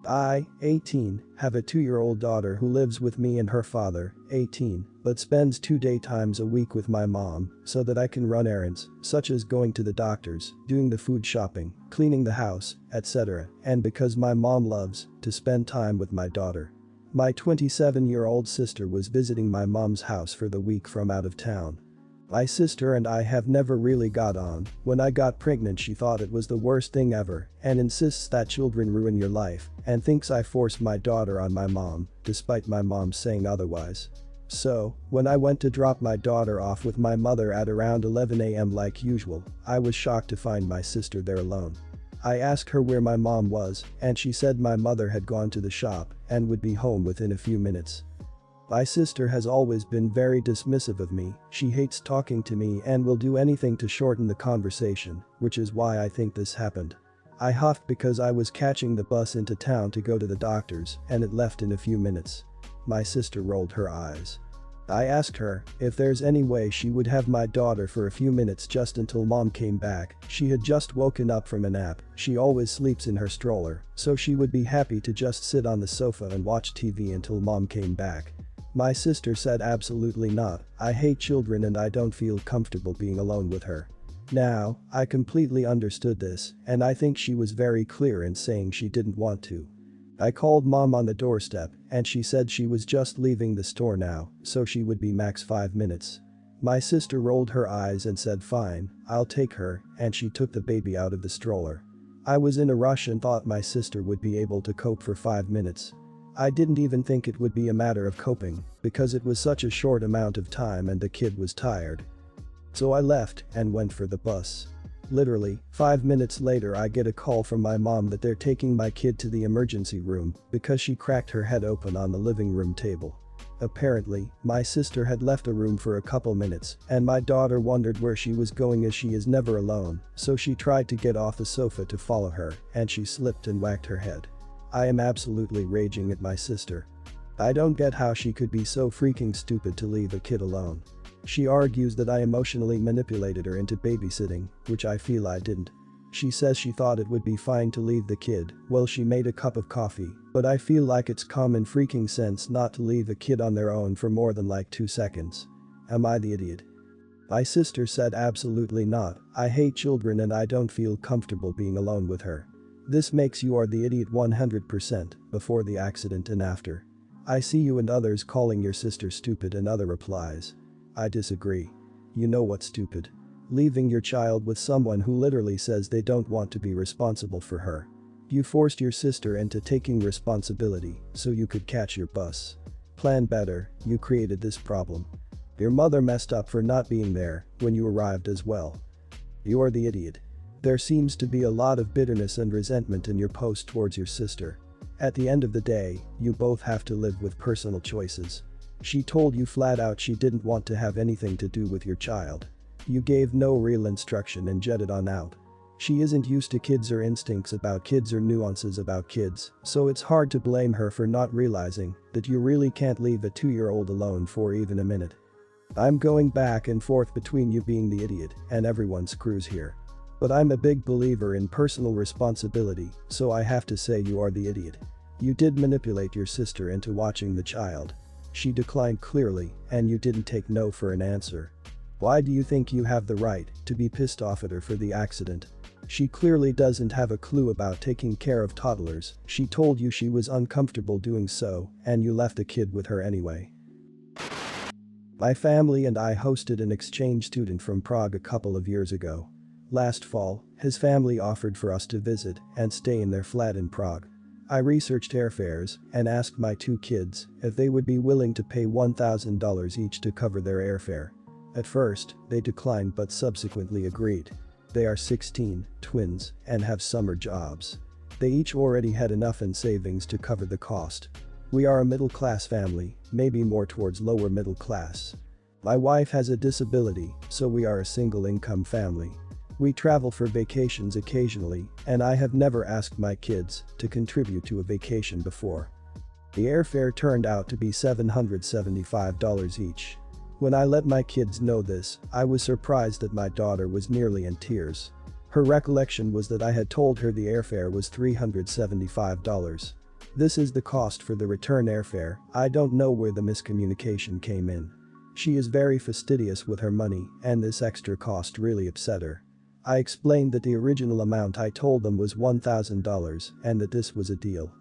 I, 18, have a 2-year-old daughter who lives with me and her father, 18, but spends 2 daytimes a week with my mom so that I can run errands, such as going to the doctors, doing the food shopping, cleaning the house, etc., and because my mom loves to spend time with my daughter. My 27-year-old sister was visiting my mom's house for the week from out of town. My sister and I have never really got on. When I got pregnant she thought it was the worst thing ever and insists that children ruin your life and thinks I forced my daughter on my mom, despite my mom saying otherwise. So, when I went to drop my daughter off with my mother at around 11 a.m. like usual, I was shocked to find my sister there alone. I asked her where my mom was and she said my mother had gone to the shop and would be home within a few minutes. My sister has always been very dismissive of me, she hates talking to me and will do anything to shorten the conversation, which is why I think this happened. I huffed because I was catching the bus into town to go to the doctors and it left in a few minutes. My sister rolled her eyes. I asked her if there's any way she would have my daughter for a few minutes just until mom came back. She had just woken up from a nap, she always sleeps in her stroller, so she would be happy to just sit on the sofa and watch TV until mom came back. My sister said absolutely not, I hate children and I don't feel comfortable being alone with her. Now, I completely understood this, and I think she was very clear in saying she didn't want to. I called mom on the doorstep and she said she was just leaving the store now, so she would be max 5 minutes. My sister rolled her eyes and said fine, I'll take her, and she took the baby out of the stroller. I was in a rush and thought my sister would be able to cope for 5 minutes. I didn't even think it would be a matter of coping, because it was such a short amount of time and the kid was tired. So I left and went for the bus. Literally, 5 minutes later I get a call from my mom that they're taking my kid to the emergency room because she cracked her head open on the living room table. Apparently, my sister had left the room for a couple minutes and my daughter wondered where she was going as she is never alone, so she tried to get off the sofa to follow her and she slipped and whacked her head. I am absolutely raging at my sister. I don't get how she could be so freaking stupid to leave a kid alone. She argues that I emotionally manipulated her into babysitting, which I feel I didn't. She says she thought it would be fine to leave the kid while she made a cup of coffee, but I feel like it's common freaking sense not to leave a kid on their own for more than like 2 seconds. Am I the idiot? My sister said absolutely not, I hate children and I don't feel comfortable being alone with her. This makes you are the idiot 100%, before the accident and after. I see you and others calling your sister stupid and other replies. I disagree. You know what's stupid? Leaving your child with someone who literally says they don't want to be responsible for her. You forced your sister into taking responsibility so you could catch your bus. Plan better, you created this problem. Your mother messed up for not being there when you arrived as well. You are the idiot. There seems to be a lot of bitterness and resentment in your post towards your sister. At the end of the day, you both have to live with personal choices. She told you flat out she didn't want to have anything to do with your child. You gave no real instruction and jetted on out. She isn't used to kids or instincts about kids or nuances about kids, so it's hard to blame her for not realizing that you really can't leave a 2-year-old alone for even a minute. I'm going back and forth between you being the idiot and everyone screws here. But I'm a big believer in personal responsibility, so I have to say you are the idiot. You did manipulate your sister into watching the child. She declined clearly, and you didn't take no for an answer. Why do you think you have the right to be pissed off at her for the accident? She clearly doesn't have a clue about taking care of toddlers, she told you she was uncomfortable doing so, and you left the kid with her anyway. My family and I hosted an exchange student from Prague a couple of years ago. Last fall, his family offered for us to visit and stay in their flat in Prague. I researched airfares and asked my 2 kids if they would be willing to pay $1,000 each to cover their airfare. At first, they declined but subsequently agreed. They are 16, twins, and have summer jobs. They each already had enough in savings to cover the cost. We are a middle-class family, maybe more towards lower middle class. My wife has a disability, so we are a single-income family. We travel for vacations occasionally, and I have never asked my kids to contribute to a vacation before. The airfare turned out to be $775 each. When I let my kids know this, I was surprised that my daughter was nearly in tears. Her recollection was that I had told her the airfare was $375. This is the cost for the return airfare. I don't know where the miscommunication came in. She is very fastidious with her money and this extra cost really upset her. I explained that the original amount I told them was $1,000 and that this was a deal.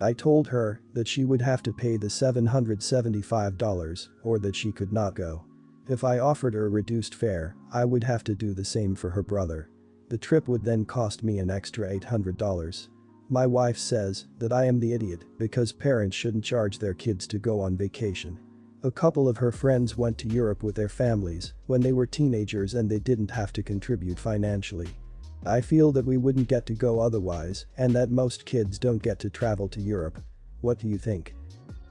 I told her that she would have to pay the $775 or that she could not go. If I offered her a reduced fare, I would have to do the same for her brother. The trip would then cost me an extra $800. My wife says that I am the idiot because parents shouldn't charge their kids to go on vacation. A couple of her friends went to Europe with their families when they were teenagers and they didn't have to contribute financially. I feel that we wouldn't get to go otherwise and that most kids don't get to travel to Europe. What do you think?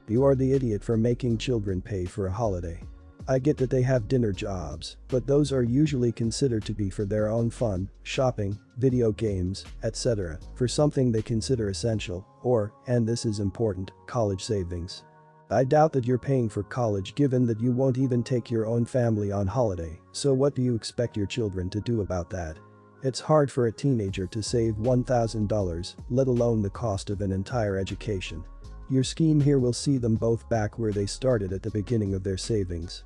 You are the idiot for making children pay for a holiday. I get that they have dinner jobs, but those are usually considered to be for their own fun, shopping, video games, etc., for something they consider essential, or, and this is important, college savings. I doubt that you're paying for college given that you won't even take your own family on holiday, so what do you expect your children to do about that? It's hard for a teenager to save $1,000, let alone the cost of an entire education. Your scheme here will see them both back where they started at the beginning of their savings.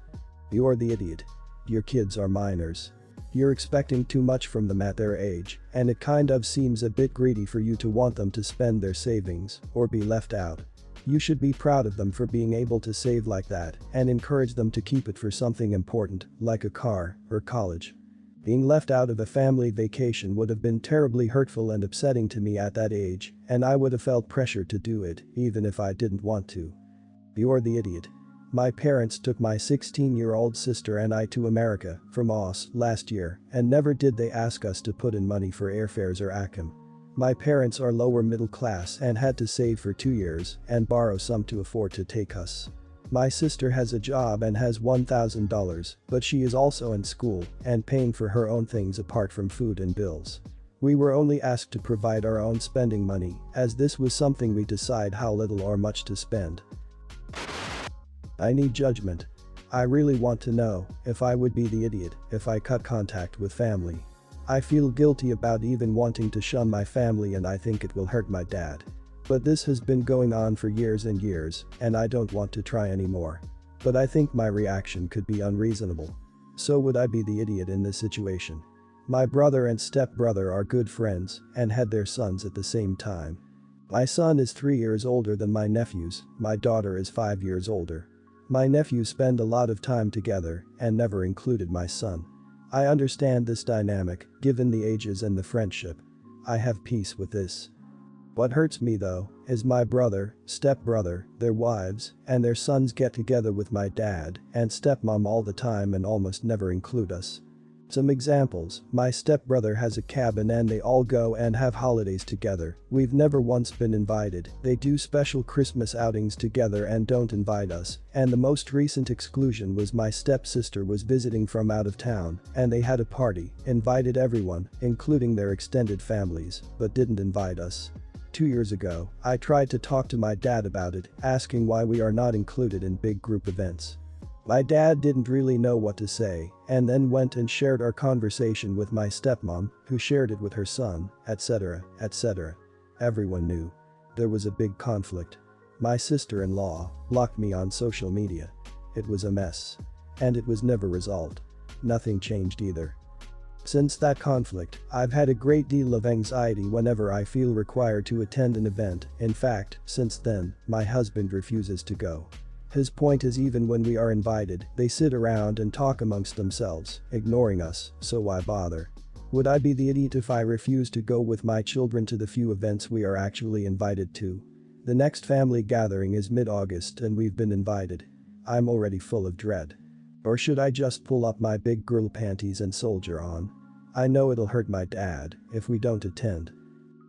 You're the idiot. Your kids are minors. You're expecting too much from them at their age, and it kind of seems a bit greedy for you to want them to spend their savings or be left out. You should be proud of them for being able to save like that and encourage them to keep it for something important, like a car or college. Being left out of a family vacation would have been terribly hurtful and upsetting to me at that age, and I would have felt pressure to do it, even if I didn't want to. You're the idiot. My parents took my 16-year-old sister and I to America from Aus last year, and never did they ask us to put in money for airfares or ACAM. My parents are lower middle class and had to save for 2 years and borrow some to afford to take us. My sister has a job and has $1,000, but she is also in school and paying for her own things apart from food and bills. We were only asked to provide our own spending money, as this was something we decide how little or much to spend. I need judgment. I really want to know if I would be the idiot if I cut contact with family. I feel guilty about even wanting to shun my family and I think it will hurt my dad. But this has been going on for years and years, and I don't want to try anymore. But I think my reaction could be unreasonable. So would I be the idiot in this situation? My brother and stepbrother are good friends and had their sons at the same time. My son is 3 years older than my nephews, my daughter is 5 years older. My nephews spend a lot of time together and never included my son. I understand this dynamic, given the ages and the friendship. I have peace with this. What hurts me though, is my brother, stepbrother, their wives, and their sons get together with my dad and stepmom all the time and almost never include us. Some examples, my stepbrother has a cabin and they all go and have holidays together. We've never once been invited. They do special Christmas outings together and don't invite us. And the most recent exclusion was my stepsister was visiting from out of town and they had a party, invited everyone, including their extended families, but didn't invite us. 2 years ago, I tried to talk to my dad about it, asking why we are not included in big group events. My dad didn't really know what to say and then went and shared our conversation with my stepmom, who shared it with her son, etc., etc. Everyone knew. There was a big conflict. My sister-in-law blocked me on social media. It was a mess. And it was never resolved. Nothing changed either. Since that conflict, I've had a great deal of anxiety whenever I feel required to attend an event. In fact, since then, my husband refuses to go. His point is even when we are invited, they sit around and talk amongst themselves, ignoring us, so why bother? Would I be the idiot if I refuse to go with my children to the few events we are actually invited to? The next family gathering is mid-August and we've been invited. I'm already full of dread. Or should I just pull up my big girl panties and soldier on? I know it'll hurt my dad if we don't attend.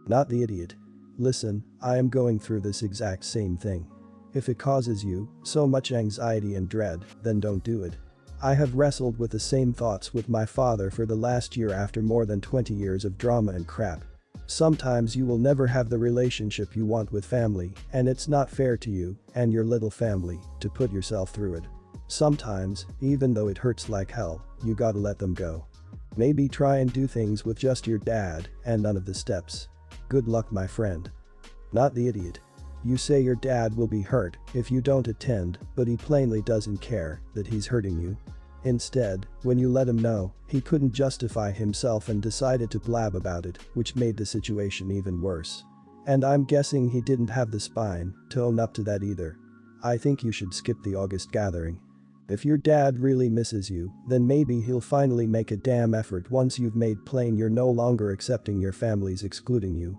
Not the idiot. Listen, I am going through this exact same thing. If it causes you so much anxiety and dread, then don't do it. I have wrestled with the same thoughts with my father for the last year after more than 20 years of drama and crap. Sometimes you will never have the relationship you want with family, and it's not fair to you and your little family to put yourself through it. Sometimes, even though it hurts like hell, you gotta let them go. Maybe try and do things with just your dad and none of the steps. Good luck, my friend. Not the idiot. You say your dad will be hurt if you don't attend, but he plainly doesn't care that he's hurting you. Instead, when you let him know, he couldn't justify himself and decided to blab about it, which made the situation even worse. And I'm guessing he didn't have the spine to own up to that either. I think you should skip the August gathering. If your dad really misses you, then maybe he'll finally make a damn effort once you've made plain you're no longer accepting your family's excluding you.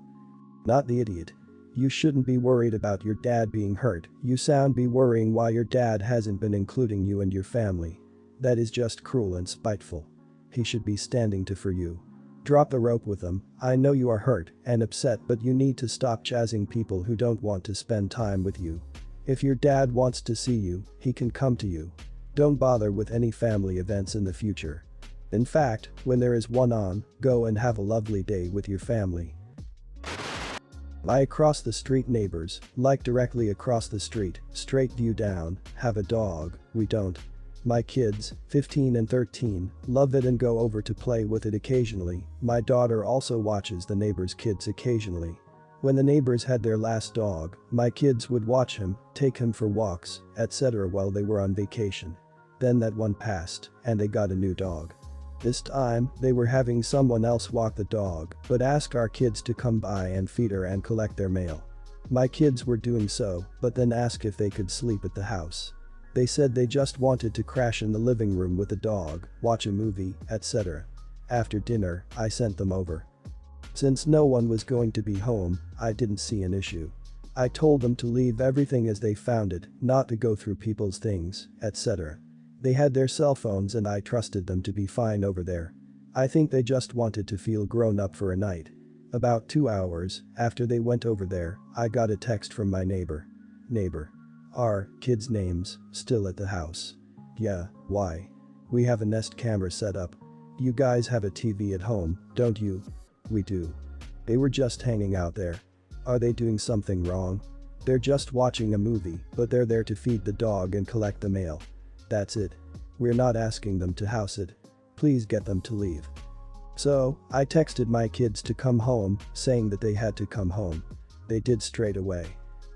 Not the idiot. You shouldn't be worried about your dad being hurt, you sound be worrying why your dad hasn't been including you and your family. That is just cruel and spiteful. He should be standing to for you. Drop the rope with him. I know you are hurt and upset, but you need to stop chasing people who don't want to spend time with you. If your dad wants to see you, he can come to you. Don't bother with any family events in the future. In fact, when there is one on, go and have a lovely day with your family. My across the street neighbors, like directly across the street, straight view down, have a dog, we don't. My kids, 15 and 13, love it and go over to play with it occasionally. My daughter also watches the neighbors' kids occasionally. When the neighbors had their last dog, my kids would watch him, take him for walks, etc. while they were on vacation. Then that one passed, and they got a new dog. This time, they were having someone else walk the dog, but asked our kids to come by and feed her and collect their mail. My kids were doing so, but then asked if they could sleep at the house. They said they just wanted to crash in the living room with the dog, watch a movie, etc. After dinner, I sent them over. Since no one was going to be home, I didn't see an issue. I told them to leave everything as they found it, not to go through people's things, etc. They had their cell phones and I trusted them to be fine over there. I think they just wanted to feel grown up for a night. About 2 hours after they went over there, I got a text from my neighbor. Our kids' names still at the house. Yeah, why? We have a Nest camera set up. You guys have a TV at home, don't you? We do. They were just hanging out there. Are they doing something wrong? They're just watching a movie, but they're there to feed the dog and collect the mail. That's it. We're not asking them to house it. Please get them to leave. So, I texted my kids to come home, saying that they had to come home. They did straight away.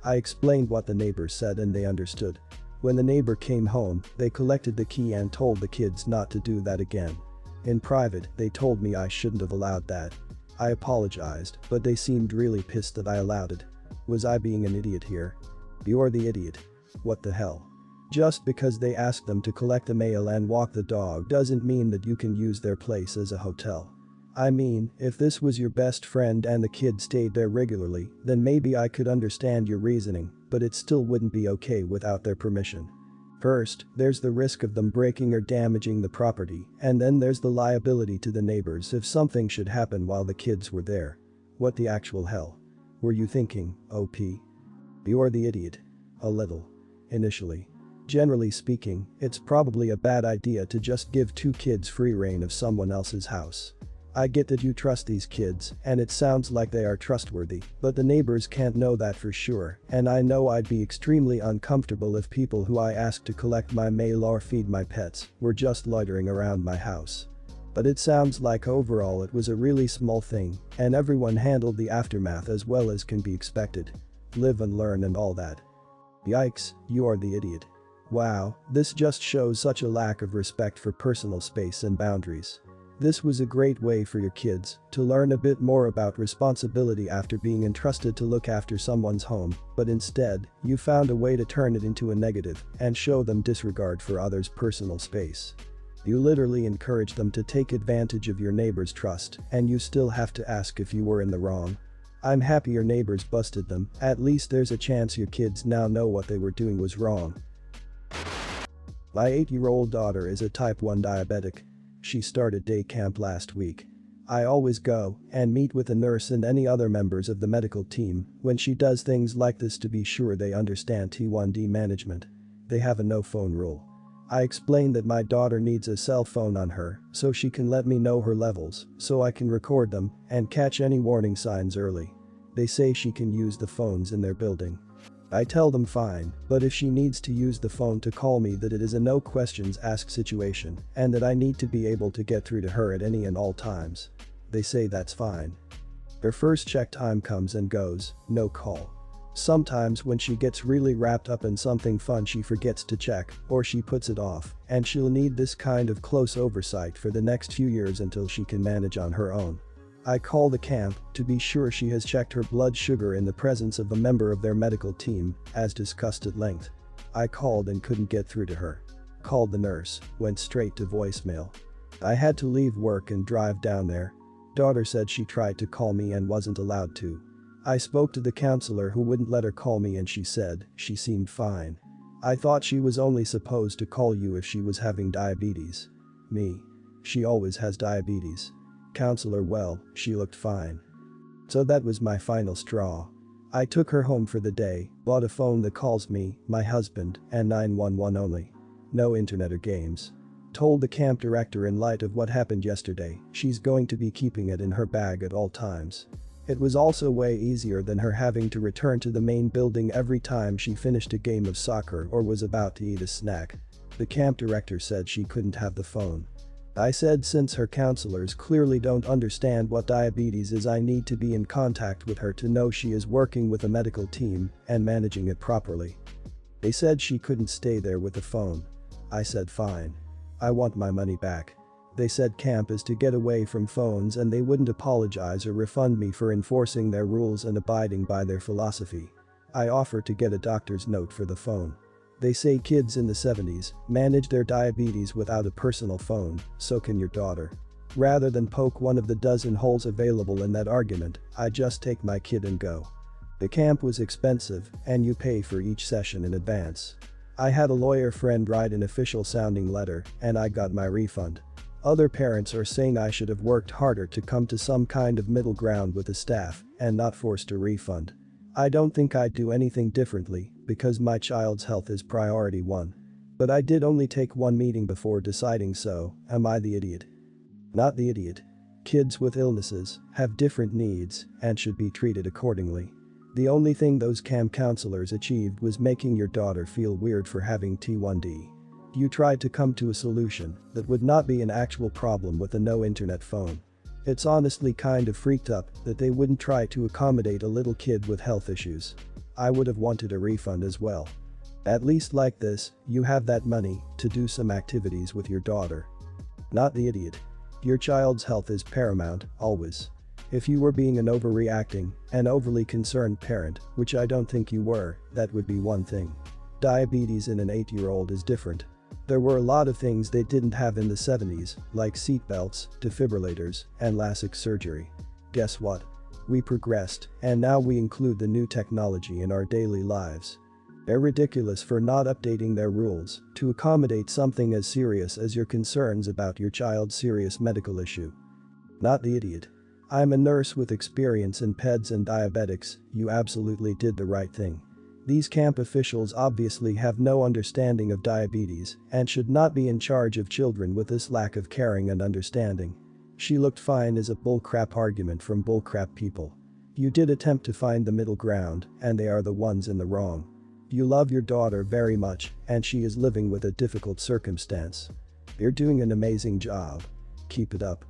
I explained what the neighbor said and they understood. When the neighbor came home, they collected the key and told the kids not to do that again. In private, they told me I shouldn't have allowed that. I apologized, but they seemed really pissed that I allowed it. Was I being an idiot here? You're the idiot. What the hell? Just because they asked them to collect the mail and walk the dog doesn't mean that you can use their place as a hotel. I mean, if this was your best friend and the kid stayed there regularly, then maybe I could understand your reasoning, but it still wouldn't be okay without their permission. First, there's the risk of them breaking or damaging the property, and then there's the liability to the neighbors if something should happen while the kids were there. What the actual hell? Were you thinking, OP? You're the idiot. A little. Initially. Generally speaking, it's probably a bad idea to just give 2 kids free reign of someone else's house. I get that you trust these kids, and it sounds like they are trustworthy, but the neighbors can't know that for sure, and I know I'd be extremely uncomfortable if people who I ask to collect my mail or feed my pets were just loitering around my house. But it sounds like overall it was a really small thing, and everyone handled the aftermath as well as can be expected. Live and learn and all that. Yikes, you are the idiot. Wow, this just shows such a lack of respect for personal space and boundaries. This was a great way for your kids to learn a bit more about responsibility after being entrusted to look after someone's home, but instead, you found a way to turn it into a negative and show them disregard for others' personal space. You literally encourage them to take advantage of your neighbor's trust, and you still have to ask if you were in the wrong. I'm happy your neighbors busted them, at least there's a chance your kids now know what they were doing was wrong. My 8-year-old daughter is a type 1 diabetic. She started day camp last week. I always go and meet with a nurse and any other members of the medical team when she does things like this to be sure they understand T1D management. They have a no phone rule. I explained that my daughter needs a cell phone on her so she can let me know her levels so I can record them and catch any warning signs early. They say she can use the phones in their building. I tell them fine, but if she needs to use the phone to call me that it is a no questions asked situation and that I need to be able to get through to her at any and all times. They say that's fine. Their first check time comes and goes, no call. Sometimes when she gets really wrapped up in something fun she forgets to check, or she puts it off, and she'll need this kind of close oversight for the next few years until she can manage on her own. I call the camp to be sure she has checked her blood sugar in the presence of a member of their medical team, as discussed at length. I called and couldn't get through to her. Called the nurse, went straight to voicemail. I had to leave work and drive down there. Daughter said she tried to call me and wasn't allowed to. I spoke to the counselor who wouldn't let her call me and she said she seemed fine. I thought she was only supposed to call you if she was having diabetes. Me. She always has diabetes. Counselor, well, she looked fine. So that was my final straw. I took her home for the day, bought a phone that calls me, my husband, and 911 only. No internet or games. Told the camp director in light of what happened yesterday, she's going to be keeping it in her bag at all times. It was also way easier than her having to return to the main building every time she finished a game of soccer or was about to eat a snack. The camp director said she couldn't have the phone. I said since her counselors clearly don't understand what diabetes is, I need to be in contact with her to know she is working with a medical team and managing it properly. They said she couldn't stay there with the phone. I said fine. I want my money back. They said camp is to get away from phones and they wouldn't apologize or refund me for enforcing their rules and abiding by their philosophy. I offered to get a doctor's note for the phone. They say kids in the 70s manage their diabetes without a personal phone, so can your daughter. Rather than poke one of the dozen holes available in that argument, I just take my kid and go. The camp was expensive and you pay for each session in advance. I had a lawyer friend write an official sounding letter and I got my refund. Other parents are saying I should have worked harder to come to some kind of middle ground with the staff and not forced a refund. I don't think I'd do anything differently because my child's health is priority one. But I did only take one meeting before deciding, so am I the idiot? Not the idiot. Kids with illnesses have different needs and should be treated accordingly. The only thing those camp counselors achieved was making your daughter feel weird for having T1D. You tried to come to a solution that would not be an actual problem with a no internet phone. It's honestly kind of freaked up that they wouldn't try to accommodate a little kid with health issues. I would have wanted a refund as well. At least like this, you have that money to do some activities with your daughter. Not the idiot. Your child's health is paramount, always. If you were being an overreacting and overly concerned parent, which I don't think you were, that would be one thing. Diabetes in an 8-year-old is different. There were a lot of things they didn't have in the 70s, like seatbelts, defibrillators, and LASIK surgery. Guess what? We progressed, and now we include the new technology in our daily lives. They're ridiculous for not updating their rules to accommodate something as serious as your concerns about your child's serious medical issue. Not the idiot. I'm a nurse with experience in peds and diabetics, you absolutely did the right thing. These camp officials obviously have no understanding of diabetes and should not be in charge of children with this lack of caring and understanding. She looked fine is a bullcrap argument from bullcrap people. You did attempt to find the middle ground and they are the ones in the wrong. You love your daughter very much and she is living with a difficult circumstance. You're doing an amazing job. Keep it up.